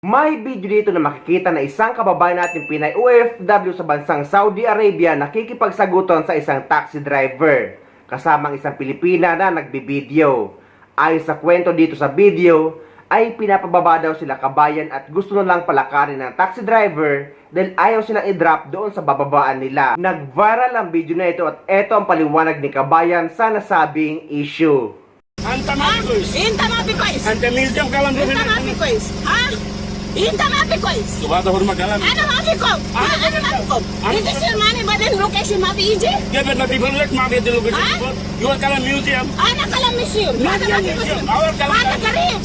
May video dito na makikita na isang kababayan natin Pinay OFW sa bansang Saudi Arabia nakikipagsagutan sa isang taxi driver kasamang isang Pilipina na nagbibideo. Ayon sa kwento dito sa video ay pinapababa daw sila kabayan at gusto na lang palakarin ng taxi driver dahil ayaw silang i-drop doon sa bababaan nila. Nag-viral ang video na ito at ito ang paliwanag ni kabayan sa nasabing issue. Anta mapikois. Inta mapikois. Anta miljam kalam Inta mapikois. Ha? Inta mapikois. Subhata hurma kalam. Ano mapiko? Ano mapiko? Hindi siya mani baden location mapi ije? Give it people let mapi the location. You are kalam museum. Ana kalam museum. Ana mapiko. Our kalam. Ana garib.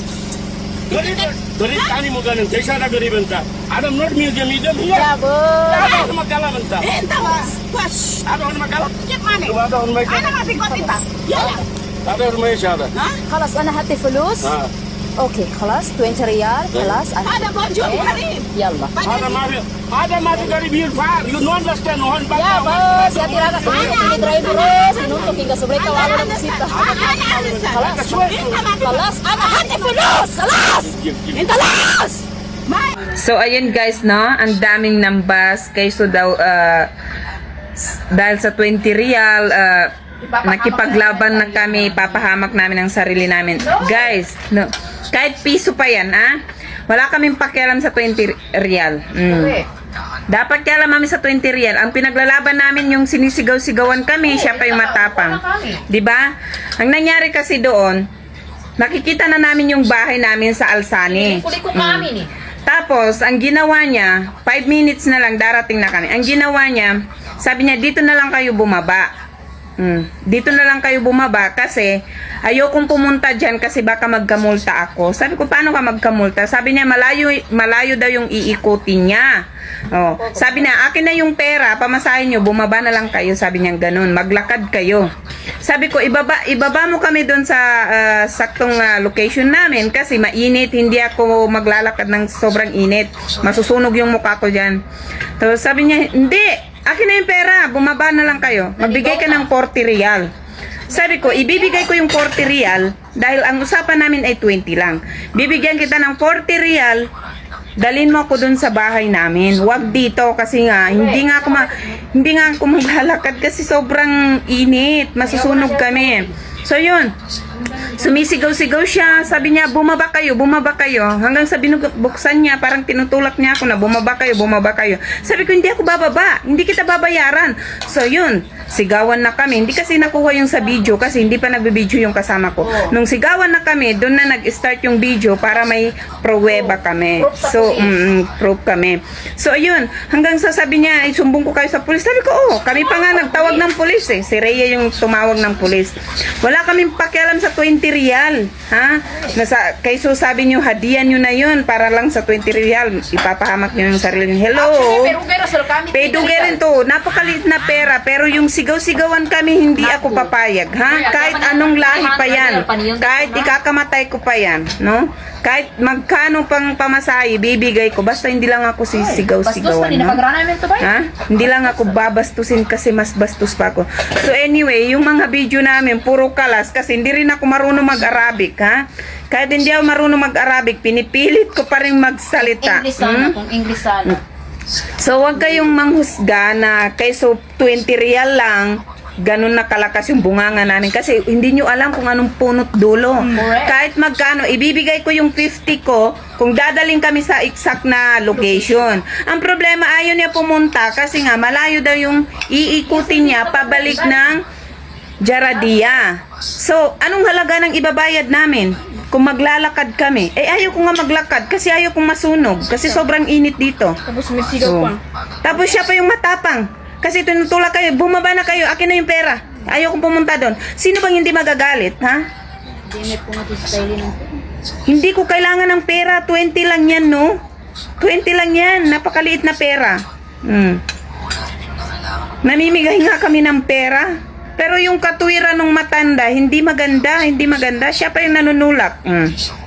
Garib kani mo ganin. Kaisa na garib anta. Adam not museum museum. Jabo. Ada hurma kalam anta. Inta was. Wash. Ada hurma kalam. Kip mani. Subhata hurma kalam. Ana mapiko ita. Yala. Ada hurma shada. Ha? خلاص انا هاتي فلوس ها. اوكي خلاص 20 ريال خلاص انا Ada bonjour garib. يلا Ada mapi garib you far. You don't understand no han يا بس يا ترى ini driver sinuntok hingga sobre kawalo ng bisita خلاص. Inta mapiko. خلاص انا هاتي فلوس خلاص Inta las. So ayun guys, no, ang daming nambas kaysa daw dahil sa 20 real nakipaglaban na kami, papahamak namin ang sarili namin. Guys, no, kahit piso pa yan, wala kaming pakialam sa 20 real. Dapat kialam namin sa 20 real. Ang pinaglalaban namin yung sinisigaw-sigawan kami, siya pa yung matapang. 'Di ba? Ang nangyari kasi doon, nakikita na namin yung bahay namin sa Alsani. Tapos, ang ginawa niya, 5 minutes na lang, darating na kami. Ang ginawa niya, sabi niya, dito na lang kayo bumaba. Dito na lang kayo bumaba kasi ayokong pumunta dyan kasi baka magkamulta ako. Sabi ko, paano ka magkamulta? Sabi niya, malayo daw yung iikutin niya. Sabi niya, akin na yung pera, pamasahin nyo, bumaba na lang kayo. Sabi niya, ganun, maglakad kayo. Sabi ko, ibaba mo kami doon sa saktong location namin kasi mainit, hindi ako maglalakad ng sobrang init. Masusunog yung mukha ko dyan. Tapos sabi niya, hindi, akin na yung pera, bumaba na lang kayo. Magbigay ka ng 40 real. Sabi ko, ibibigay ko yung 40 real dahil ang usapan namin ay 20 lang. Bibigyan kita ng 40 real, dalhin mo ako dun sa bahay namin. Huwag dito kasi nga, hindi nga ako maglalakad kasi sobrang init. Masusunog kami. So yun, sumisigaw-sigaw siya, sabi niya, bumaba kayo, hanggang sa binuksan niya, parang tinutulak niya ako na bumaba kayo. Sabi ko, hindi ako bababa, hindi kita babayaran. So yun, sigawan na kami, hindi kasi nakuha yung sa video kasi hindi pa nagbibideo yung kasama ko. Nung sigawan na kami, doon na nag-start yung video para may pruweba kami. So, proof kami. So ayun, hanggang sa sabi niya, sumbong ko kayo sa pulis. Sabi ko, kami pa nga nagtawag ng pulis eh. Si Rhea yung tumawag ng pulis. Wala kaming pakialam sa 20 real, ha? Kayso sabi niyo, hadiyan niyo na yun para lang sa 20 real. Ipapahamak niyo yung sarili niyo. Hello? Pedugerin to. Napakaliit na pera. Pero yung sigaw-sigawan kami, hindi ako papayag, ha? Kahit anong lahi pa yan. Kahit ikakamatay ko pa yan, no? Kahit magkano pang pamasahe, bibigay ko. Basta hindi lang ako sisigaw-sigawan, no? Ha? Hindi lang ako babastusin kasi mas bastos pa ako. So anyway, yung mga video namin, puro kalas kasi hindi rin ako marunong mag-Arabic, ha? Kahit hindi ako marunong mag-Arabic, pinipilit ko pa rin magsalita. English sana kung English sana. So wag kayong manghusga na kayso 20 real lang, ganun na kalakas yung bunganga namin kasi hindi nyo alam kung anong punot dulo. Kahit magkano, ibibigay ko yung 50 ko kung dadaling kami sa exact na location. Ang problema, ayaw niya pumunta kasi nga malayo daw yung iikutin niya pabalik ng Jaradia. So, anong halaga ng ibabayad namin kung maglalakad kami? Ayaw ko nga maglakad kasi ayaw kong masunog kasi sobrang init dito. Tapos misigaw pa. Tapos siya pa yung matapang. Kasi tinutulak kayo, bumaba na kayo, akin na yung pera. Ayaw kong pumunta doon. Sino bang hindi magagalit, ha? Hindi ko kailangan ng pera, 20 lang yan, no? 20 lang yan, napakaliit na pera. Namimigay nga kami ng pera. Pero yung katwiran ng matanda, hindi maganda. Siya pa yung nanunulak.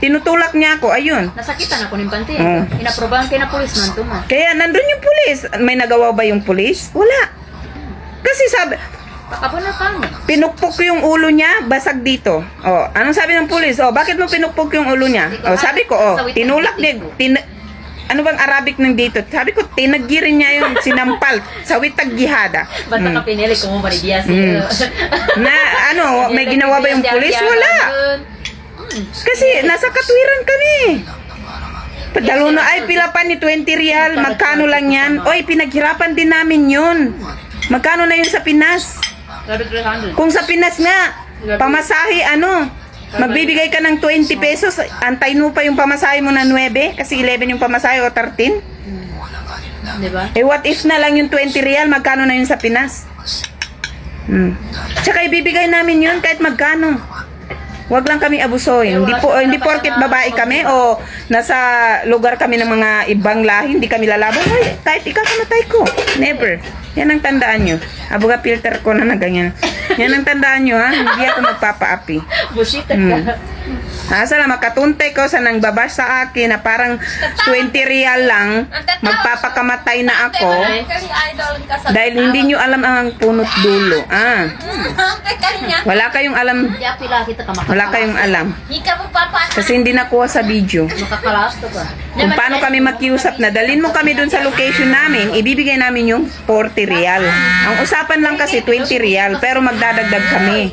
Tinutulak niya ako, ayun. Nasakitan ako ng bante. Inaprobahan kayo na pulis man to mo. Kaya nandun yung pulis. May nagawa ba yung pulis? Wala. Kasi sabi, Ako na kami. pinukpok yung ulo niya, basag dito. Anong sabi ng pulis? Bakit mo pinukpok yung ulo niya? Sabi ko, tinulak niya, ano bang Arabic ng dito? Sabi ko, tinaggirin niya yung sinampal sa witag gihada. Basta ka pinili kung mo maridiya Na ano, may ginawa ba yung pulis? Wala. Kasi nasa katwiran kami. Padalo na, ay pila pa ni 20 real, magkano lang yan? Oy, pinaghirapan din namin yun. Magkano na yun sa Pinas? Kung sa Pinas nga, pamasahe magbibigay ka ng 20 pesos, antay mo pa yung pamasahe mo na 9, kasi 11 yung pamasahe o 13. Diba? Eh what if na lang yung 20 real, magkano na yun sa Pinas? Tsaka ibibigay namin yun kahit magkano. Wag lang kami abusoy. Hindi porket babae kami o nasa lugar kami ng mga ibang lahi, hindi kami lalaban. Hoy, kahit ikakamatay ko. Never. Yan ang tandaan nyo. Abuga filter ko na ganyan. Yan ang tandaan nyo, ha? Hindi ako magpapaapi. Bullshit ka. Asa na makatuntay ko sa nang babash sa akin na parang 20 real lang, magpapakamatay na ako dahil hindi nyo alam ang punot dulo. Wala kayong alam. Wala kayong alam. Kasi hindi nakuha sa video. Makakalas to ka. Kung paano kami makiusap na dalhin mo kami dun sa location namin, ibibigay namin yung 40 real. Ang usapan lang kasi 20 real, pero magdadagdag kami.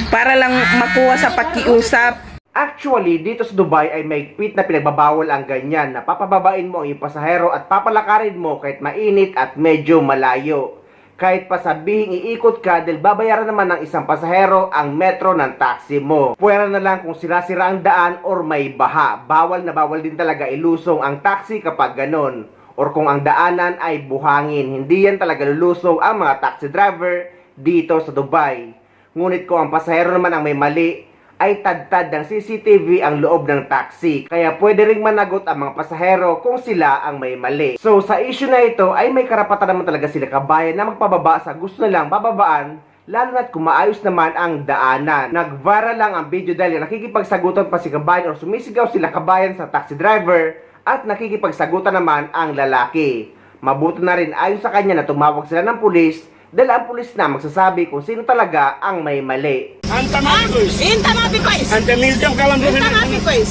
Para lang makuha sa pakiusap. Actually, dito sa Dubai ay may mahigpit na pinagbabawal ang ganyan na papababain mo ang iyong pasahero at papalakarin mo kahit mainit at medyo malayo. Kahit pa sabihing iikot ka dahil babayaran naman ng isang pasahero ang metro ng taxi mo. Pwera na lang kung sira-sira ang daan or may baha. Bawal na bawal din talaga ilusong ang taxi kapag ganon. Or kung ang daanan ay buhangin, hindi yan talaga lulusong ang mga taxi driver dito sa Dubai. Ngunit kung ang pasahero naman ang may mali, ay tad-tad ng CCTV ang loob ng taxi. Kaya pwede ring managot ang mga pasahero kung sila ang may mali. So sa issue na ito ay may karapatan naman talaga sila kabayan na magpababa sa gusto nilang bababaan, lalo na't kung maayos naman ang daanan. Nag-viral lang ang video dahil nakikipagsagutan pa si kabayan o sumisigaw sila kabayan sa taxi driver at nakikipagsagutan naman ang lalaki. Mabuti na rin ayon sa kanya na tumawag sila ng pulis dahil ang pulis na magsasabi kung sino talaga ang may mali. Anta mapikois. Inta mapikois. Anta miljam kalam Inta doon. mapikois.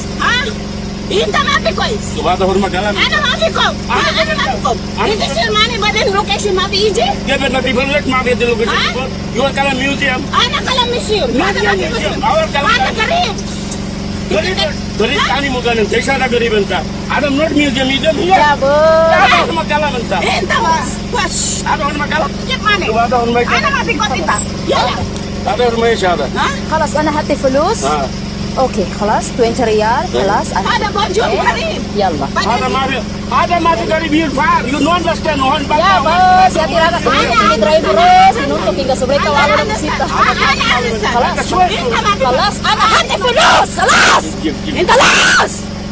Inta mapikois. Subata hurma kalam. Ano mapiko? Ano mapiko? Hindi sir money ba din location mapi ije? Gebet na people let mafi the location. You are kalam museum. Ana kala museum. Ana mapiko. Our kalam. Ana karib. गरीब कहानी मुकान जैसा ना गरीब बनता आदम नॉट museum museum हियर Ya, bos. आदम मकाला बनता Inta mas. Wash. आदम मकाला Get money. आदम उनमें Ana mapiko ita. Yala. आदम उनमें शादा خلاص انا هاتي فلوس. हाँ اوكي خلاص 20 ريال خلاص انا Ada baju karib. يلا. आदम माफी गरीब here far you don't understand no one Ya, bos. Ya tiraga kami ini driver bos. Sinuntok hingga sobre kawalo ng bisita. Ana. خلاص. Inta mapiko. خلاص انا هاتي فلوس. خلاص. give انت خلاص.